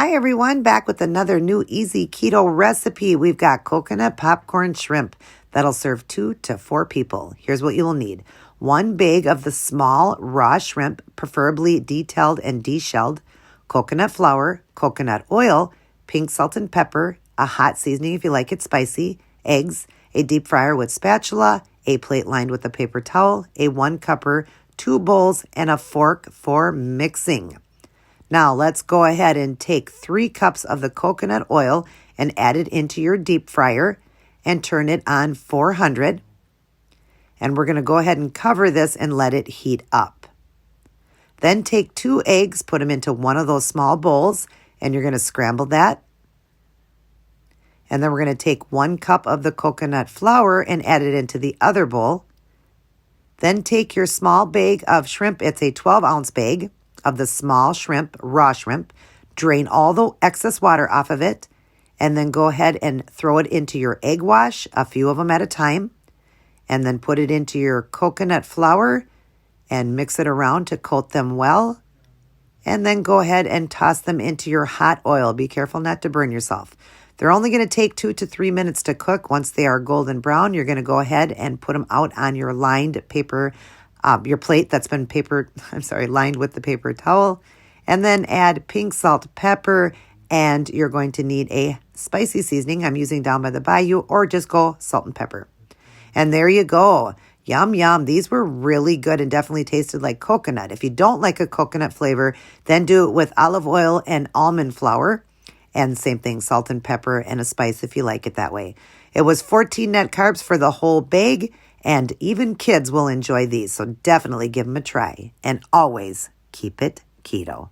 Hi everyone, back with another new easy keto recipe. We've got coconut popcorn shrimp that'll serve 2 to 4 people. Here's what you will need. 1 bag of the small raw shrimp, preferably detailed and deshelled, coconut flour, coconut oil, pink salt and pepper, a hot seasoning if you like it spicy, eggs, a deep fryer with spatula, a plate lined with a paper towel, a 1 cupper, 2 bowls, and a fork for mixing. Now let's go ahead and take 3 cups of the coconut oil and add it into your deep fryer and turn it on 400. And we're going to go ahead and cover this and let it heat up. Then take 2 eggs, put them into one of those small bowls, and you're going to scramble that. And then we're going to take 1 cup of the coconut flour and add it into the other bowl. Then take your small bag of shrimp, it's a 12-ounce bag of the small shrimp, raw shrimp, drain all the excess water off of it, and then go ahead and throw it into your egg wash, a few of them at a time, and then put it into your coconut flour and mix it around to coat them well, and then go ahead and toss them into your hot oil. Be careful not to burn yourself. They're only going to take 2 to 3 minutes to cook. Once they are golden brown, you're going to go ahead and put them out on your lined paper your plate that's been lined with the paper towel, and then add pink salt, pepper, and you're going to need a spicy seasoning. I'm using Down by the Bayou, or just go salt and pepper. And there you go. Yum, yum. These were really good and definitely tasted like coconut. If you don't like a coconut flavor, then do it with olive oil and almond flour. And same thing, salt and pepper and a spice if you like it that way. It was 14 net carbs for the whole bag. And even kids will enjoy these, so definitely give them a try. And always keep it keto.